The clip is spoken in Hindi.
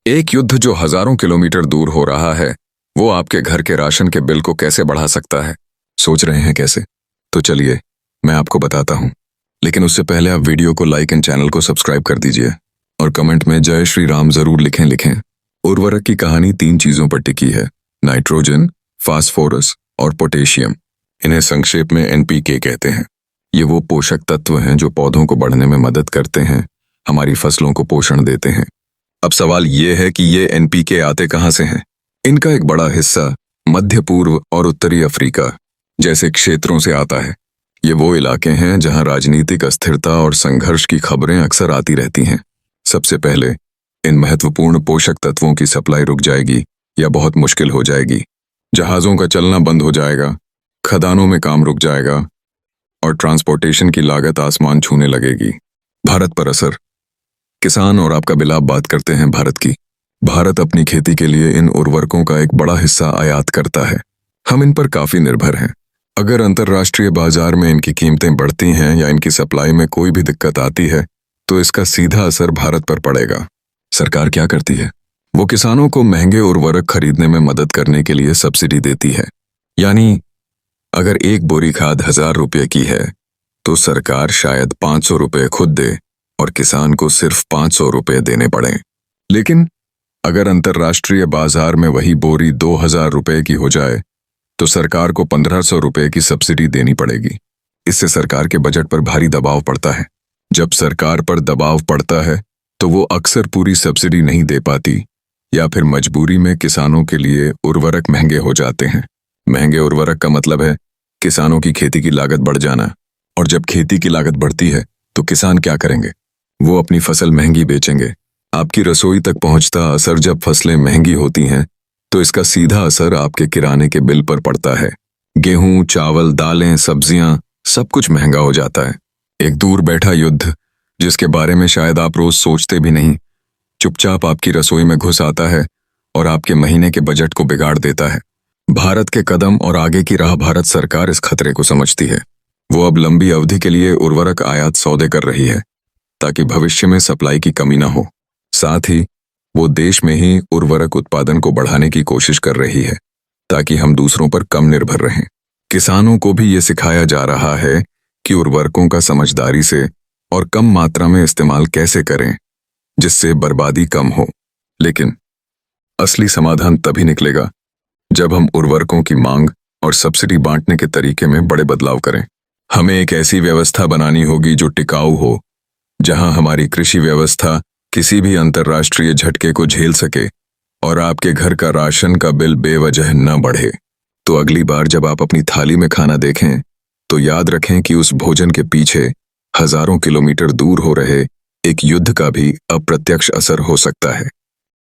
एक युद्ध जो हजारों किलोमीटर दूर हो रहा है, वो आपके घर के राशन के बिल को कैसे बढ़ा सकता है? सोच रहे हैं कैसे? तो चलिए, मैं आपको बताता हूँ। लेकिन उससे पहले आप वीडियो को लाइक एंड चैनल को सब्सक्राइब कर दीजिए और कमेंट में जय श्री राम जरूर लिखें। उर्वरक की कहानी 3 चीजों पर टिकी है: नाइट्रोजन, फास्फोरस और पोटेशियम। इन्हें संक्षेप में एनपीके कहते हैं। ये वो पोषक तत्व हैं जो पौधों को बढ़ने में मदद करते हैं, हमारी फसलों को पोषण देते हैं। अब सवाल ये है कि ये एनपीके आते कहाँ से हैं? इनका एक बड़ा हिस्सा मध्य पूर्व और उत्तरी अफ्रीका जैसे क्षेत्रों से आता है। ये वो इलाके हैं जहां राजनीतिक अस्थिरता और संघर्ष की खबरें अक्सर आती रहती हैं। सबसे पहले इन महत्वपूर्ण पोषक तत्वों की सप्लाई रुक जाएगी या बहुत मुश्किल हो जाएगी। जहाजों का चलना बंद हो जाएगा, खदानों में काम रुक जाएगा और ट्रांसपोर्टेशन की लागत आसमान छूने लगेगी। भारत पर असर। किसान और आपका बिलाप बात करते हैं भारत की। भारत अपनी खेती के लिए इन उर्वरकों का एक बड़ा हिस्सा आयात करता है। हम इन पर काफी निर्भर हैं। अगर अंतर्राष्ट्रीय बाजार में इनकी कीमतें बढ़ती हैं या इनकी सप्लाई में कोई भी दिक्कत आती है तो इसका सीधा असर भारत पर पड़ेगा। सरकार क्या करती है? वो किसानों को महंगे उर्वरक खरीदने में मदद करने के लिए सब्सिडी देती है। यानी अगर एक बोरी खाद 1000 रुपये की है तो सरकार शायद 500 रुपये खुद दे और किसान को सिर्फ 500 रुपये देने पड़े। लेकिन अगर अंतर्राष्ट्रीय बाजार में वही बोरी 2000 रुपये की हो जाए तो सरकार को 1500 रुपये की सब्सिडी देनी पड़ेगी। इससे सरकार के बजट पर भारी दबाव पड़ता है। जब सरकार पर दबाव पड़ता है तो वो अक्सर पूरी सब्सिडी नहीं दे पाती या फिर मजबूरी में किसानों के लिए उर्वरक महंगे हो जाते हैं। महंगे उर्वरक का मतलब है किसानों की खेती की लागत बढ़ जाना। और जब खेती की लागत बढ़ती है तो किसान क्या करेंगे? वो अपनी फसल महंगी बेचेंगे। आपकी रसोई तक पहुंचता असर जब फसलें महंगी होती हैं तो इसका सीधा असर आपके किराने के बिल पर पड़ता है। गेहूं, चावल, दालें, सब्जियां, सब कुछ महंगा हो जाता है। एक दूर बैठा युद्ध जिसके बारे में शायद आप रोज सोचते भी नहीं, चुपचाप आपकी रसोई में घुस आता है और आपके महीने के बजट को बिगाड़ देता है। भारत के कदम और आगे की राह भारत सरकार इस खतरे को समझती है। वो अब लंबी अवधि के लिए उर्वरक आयात सौदे कर रही है ताकि भविष्य में सप्लाई की कमी ना हो। साथ ही वो देश में ही उर्वरक उत्पादन को बढ़ाने की कोशिश कर रही है ताकि हम दूसरों पर कम निर्भर रहें। किसानों को भी ये सिखाया जा रहा है कि उर्वरकों का समझदारी से और कम मात्रा में इस्तेमाल कैसे करें जिससे बर्बादी कम हो। लेकिन असली समाधान तभी निकलेगा जब हम उर्वरकों की मांग और सब्सिडी बांटने के तरीके में बड़े बदलाव करें। हमें एक ऐसी व्यवस्था बनानी होगी जो टिकाऊ हो, जहां हमारी कृषि व्यवस्था किसी भी अंतर्राष्ट्रीय झटके को झेल सके और आपके घर का राशन का बिल बेवजह न बढ़े। तो अगली बार जब आप अपनी थाली में खाना देखें तो याद रखें कि उस भोजन के पीछे हजारों किलोमीटर दूर हो रहे एक युद्ध का भी अप्रत्यक्ष असर हो सकता है।